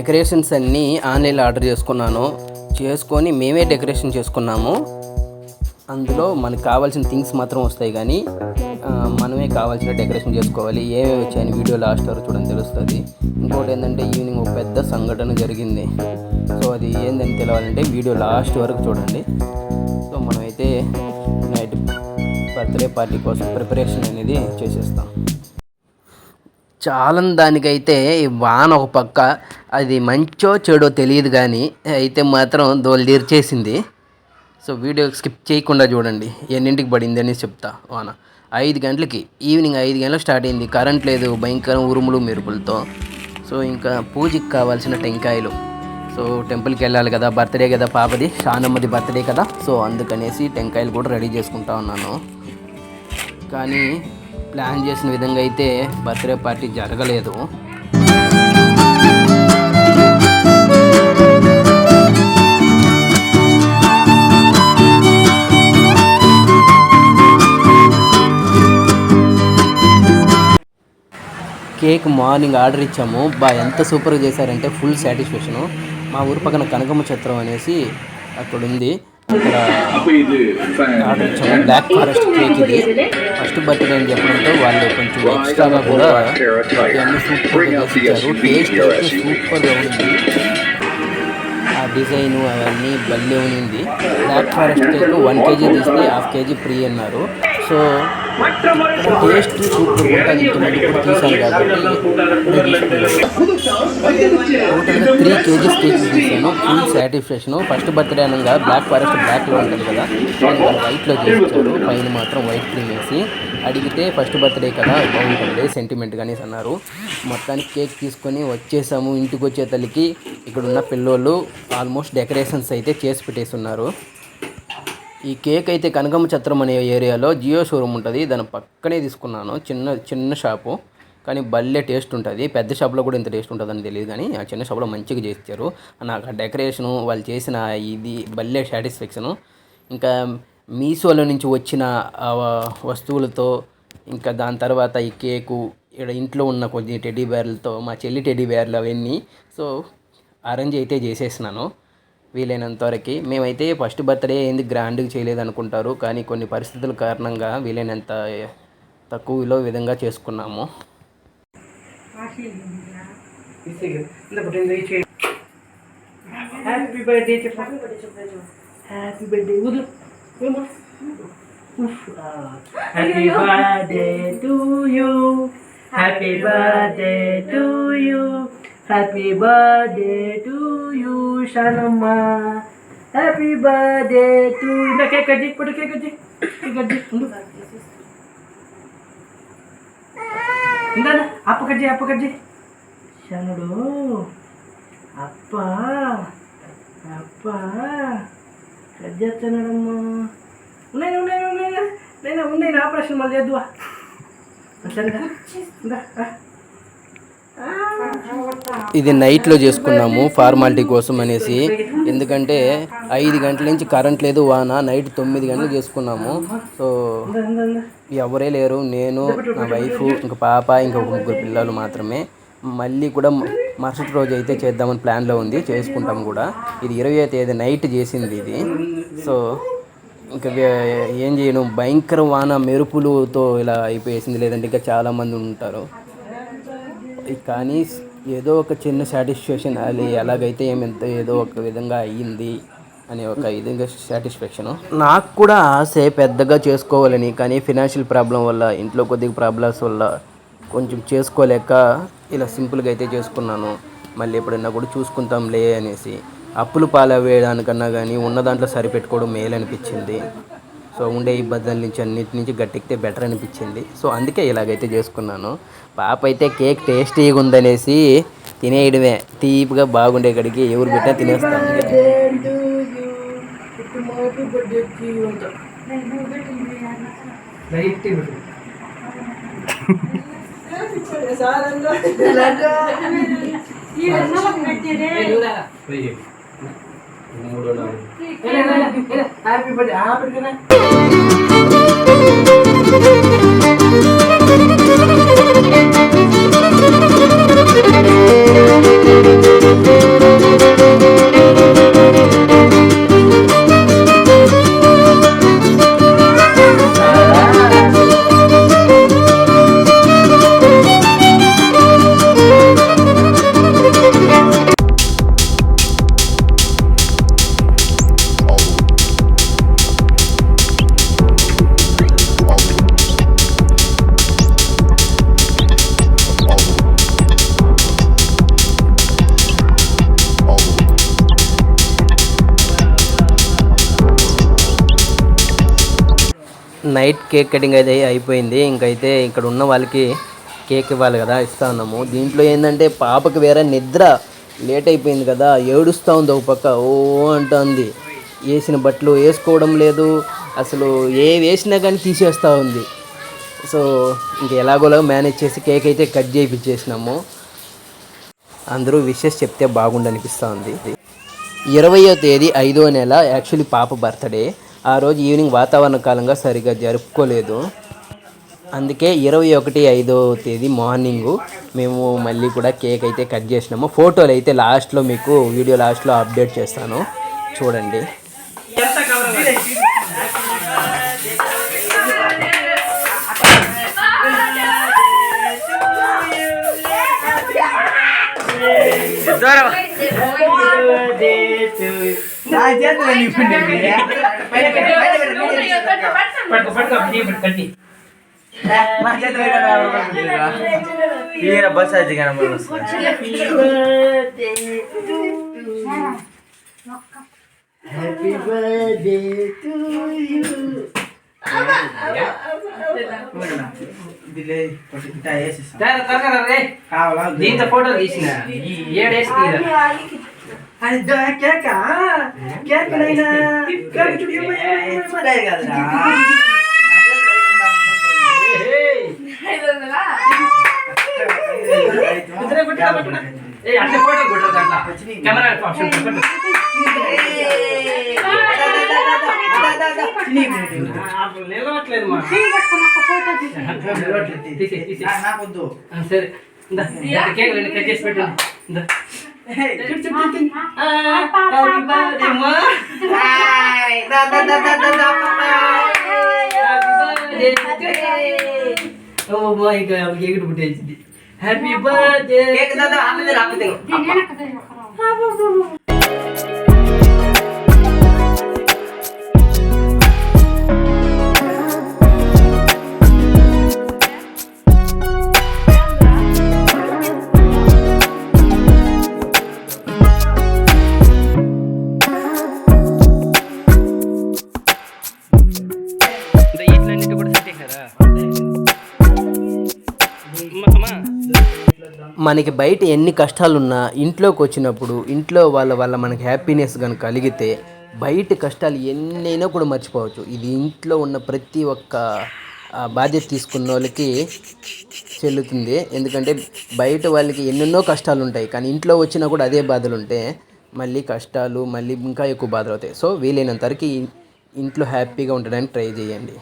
Decorations అన్నీ ఆన్లైన్లో order చేసుకొని మేమే డెకరేషన్ చేసుకున్నాము. అందులో మనకు కావాల్సిన థింగ్స్ మాత్రం వస్తాయి, కానీ మనమే కావాల్సిన డెకరేషన్ చేసుకోవాలి. ఏమేమి వచ్చాయని వీడియో లాస్ట్ వరకు చూడండి తెలుస్తుంది. ఇంకోటి ఏంటంటే ఈవినింగ్ ఒక పెద్ద సంఘటన జరిగింది. సో అది ఏందని తెలియాలంటే వీడియో లాస్ట్ వరకు చూడండి. సో మనమైతే నైట్ బర్త్డే పార్టీ కోసం ప్రిపరేషన్ అనేది చేసేస్తాం. చాలా దానికైతే వాన ఒక పక్క, అది మంచో చెడో తెలియదు, కానీ అయితే మాత్రం దోలు తీర్చేసింది. సో వీడియో స్కిప్ చేయకుండా చూడండి. ఎన్నింటికి పడింది అనేసి చెప్తా. వాన 5 గంటలకి, ఈవినింగ్ 5 గంటలకు స్టార్ట్ అయింది. కరెంట్ లేదు, భయంకరం ఉరుములు మెరుపులతో. సో ఇంకా పూజకి కావాల్సిన టెంకాయలు, సో టెంపుల్కి వెళ్ళాలి కదా, బర్త్డే కదా పాపది, షానమ్మది బర్త్డే కదా. సో అందుకనేసి టెంకాయలు కూడా రెడీ చేసుకుంటా ఉన్నాను. కానీ ప్లాన్ చేసిన విధంగా అయితే బర్త్డే పార్టీ జరగలేదు. కేక్ మార్నింగ్ ఆర్డర్ ఇచ్చాము. ఎంత సూపర్గా చేశారంటే ఫుల్ సాటిస్ఫాక్షను. మా ఊరు పక్కన కనకమ్మ ఛత్రం అనేసి అక్కడ ఉంది, అక్కడ ఆర్డర్ ఇచ్చాము. బ్లాక్ ఫారెస్ట్ కేక్ ఇది. ఫస్ట్ బర్త్డే అని చెప్పడంతో వాళ్ళు కొంచెం ఎక్స్ట్రాగా కూడా అన్నీ సూపర్గా చేసిచ్చారు. టేస్ట్ అయితే సూపర్గా ఉంది. ఆ డిజైను అవన్నీ భలే ఉంది. బ్లాక్ ఫారెస్ట్ కేక్ 1 kg తీస్తే 1/2 kg ఫ్రీ అన్నారు. సో టేస్ట్ సూపర్ ఉంటుంది. ఇంతమంది కూడా తీసాను కాబట్టి టోటల్గా 3 kg కేక్స్ తీసాను. Full satisfaction. ఫస్ట్ బర్త్డే అనగా బ్లాక్ ఫారెస్ట్ బ్లాక్లో ఉంటుంది కదా, వైట్లో చేయించారు. పైన మాత్రం వైట్ క్రీమ్ వేసి. అడిగితే ఫస్ట్ బర్త్డే కదా బాగుంటుంది సెంటిమెంట్ కానీ అన్నారు. మొత్తానికి కేక్ తీసుకొని వచ్చేసాము. ఇంటికి వచ్చే తల్లికి ఇక్కడున్న పిల్లోళ్ళు ఆల్మోస్ట్ డెకరేషన్స్ అయితే చేసి పెట్టేస్తున్నారు. ఈ కేక్ అయితే కనకమ్మ ఛత్రం అనే ఏరియాలో జియో షోరూమ్ ఉంటుంది, దాని పక్కనే తీసుకున్నాను. చిన్న షాపు, కానీ భలే టేస్ట్ ఉంటుంది. పెద్ద షాప్లో కూడా ఇంత టేస్ట్ ఉంటుందని తెలియదు, కానీ ఆ చిన్న షాప్లో మంచిగా చేస్తారు. నాకు ఆ డెకరేషను వాళ్ళు చేసిన ఇది భలే సాటిస్ఫాక్షను. ఇంకా మీషోలో నుంచి వచ్చిన వస్తువులతో, ఇంకా దాని తర్వాత ఈ కేకు, ఇక్కడ ఇంట్లో ఉన్న కొన్ని టెడ్డీ బేర్లతో, మా చెల్లి టెడ్డీ బేర్లు అవన్నీ సో అరేంజ్ అయితే చేసేసినాను వీలైనంత వరకు. మేమైతే ఫస్ట్ బర్త్డే ఏంది గ్రాండ్గా చేయలేదు అనుకుంటారు, కానీ కొన్ని పరిస్థితుల కారణంగా వీలైనంత తక్కువలో విధంగా చేసుకున్నాము. Happy birthday happy birthday happy birthday to you, happy birthday to you, happy birthday to you Shanamma, happy birthday to. ఇలా కేక్ కట్ చేయి, ఇప్పుడు కేక్ కట్ చేయి, ఇందా అప్ప కట్ చేయి షానుడు, అప్ప కట్ చేస్తున్నాడమ్మా. ఉన్నాయి ఆపరేషన్ మళ్ళీ చేద్దువా. ఇది నైట్లో చేసుకున్నాము ఫార్మాలిటీ కోసం అనేసి. ఎందుకంటే 5 గంటల నుంచి కరెంట్ లేదు, వాన. నైట్ 9 గంటలు చేసుకున్నాము. సో ఎవరే లేరు, నేను, నా వైఫ్, ఇంకా పాప, ఇంకా 3 పిల్లలు మాత్రమే. మళ్ళీ కూడా మరుసటి రోజు అయితే చేద్దామని ప్లాన్లో ఉంది, చేసుకుంటాం కూడా. ఇది 20వ తేదీ నైట్ చేసింది ఇది. సో ఇంకా ఏం చేయను, భయంకర వాన మెరుపులతో ఇలా అయిపోయేసింది. లేదంటే ఇంకా చాలామంది ఉంటారు, కానీ ఏదో ఒక చిన్న సాటిస్ఫాక్షన్. అది ఎలాగైతే ఏదో ఒక విధంగా అయ్యింది అనే ఒక విధంగా సాటిస్ఫాక్షను. నాకు కూడా ఆశే పెద్దగా చేసుకోవాలని, కానీ ఫినాన్షియల్ ప్రాబ్లం వల్ల, ఇంట్లో కొద్దిగా ప్రాబ్లమ్స్ వల్ల కొంచెం చేసుకోలేక ఇలా సింపుల్గా అయితే చేసుకున్నాను. మళ్ళీ ఎప్పుడైనా కూడా చూసుకుంటాంలే అనేసి. అప్పులు పాలవేయడానికన్నా కానీ ఉన్న దాంట్లో సరిపెట్టుకోవడం మేలు అనిపించింది. సో ఉండే ఇబ్బందుల నుంచి అన్నిటి నుంచి గట్టెక్కితే బెటర్ అనిపించింది. సో అందుకే ఇలాగైతే చేసుకున్నాను. పాప అయితే కేక్ టేస్టీగా ఉందనేసి తినేయడమే, తీపిగా బాగుండే కడికి ఎవరు పెట్టా తినేస్తాను. Happy birthday. Night cake cutting అయితే అయిపోయింది. ఇంకైతే ఇక్కడ ఉన్న వాళ్ళకి కేక్ ఇవ్వాలి కదా, ఇస్తా ఉన్నాము. దీంట్లో ఏంటంటే పాపకి వేరే నిద్ర లేట్ అయిపోయింది కదా, ఏడుస్తూ ఉంది ఒక పక్క, ఓ అంటుంది. వేసిన బట్టలు వేసుకోవడం లేదు, అసలు ఏ వేసినా కానీ తీసేస్తూ ఉంది. సో ఇంక ఎలాగోలా మేనేజ్ చేసి కేక్ అయితే కట్ చేయించేసినాము. అందరూ విషెస్ చెప్తే బాగుండనిపిస్తూ ఉంది. 20వ తేదీ 5వ నెల యాక్చువల్లీ పాప బర్త్డే. ఆ రోజు ఈవినింగ్ వాతావరణ కాలంగా సరిగ్గా జరుపుకోలేదు. అందుకే 21/5వ తేదీ మార్నింగు మేము మళ్ళీ కూడా కేక్ అయితే కట్ చేసినాము. ఫోటోలు అయితే లాస్ట్లో మీకు వీడియో లాస్ట్లో అప్డేట్ చేస్తాను, చూడండి. బస్ అయితే హ్యాపీ బర్త్డే టు యూ. దీంతో ఫోటో తీసిన 7 వేసి అట్లా ఫోటో కొట్టరు దాంట్లో కెమెరా నిలవట్లేదు మా సరే కేక్ కట్ చేసి పెట్టు. కేక్ పుట్టేసింది. Happy birthday. మనకి బయట ఎన్ని కష్టాలున్నా ఇంట్లోకి వచ్చినప్పుడు ఇంట్లో వాళ్ళ మనకి హ్యాపీనెస్ కనుక కలిగితే బయట కష్టాలు ఎన్నైనా కూడా మర్చిపోవచ్చు. ఇది ఇంట్లో ఉన్న ప్రతి ఒక్క బాధ్యత తీసుకున్న వాళ్ళకి చెల్లుతుంది. ఎందుకంటే బయట వాళ్ళకి ఎన్నెన్నో కష్టాలు ఉంటాయి, కానీ ఇంట్లో వచ్చినా కూడా అదే బాధలు ఉంటే మళ్ళీ కష్టాలు మళ్ళీ ఇంకా ఎక్కువ బాధలు అవుతాయి. సో వీలైనంత వరకు ఇంట్లో హ్యాపీగా ఉండడానికి ట్రై చేయండి.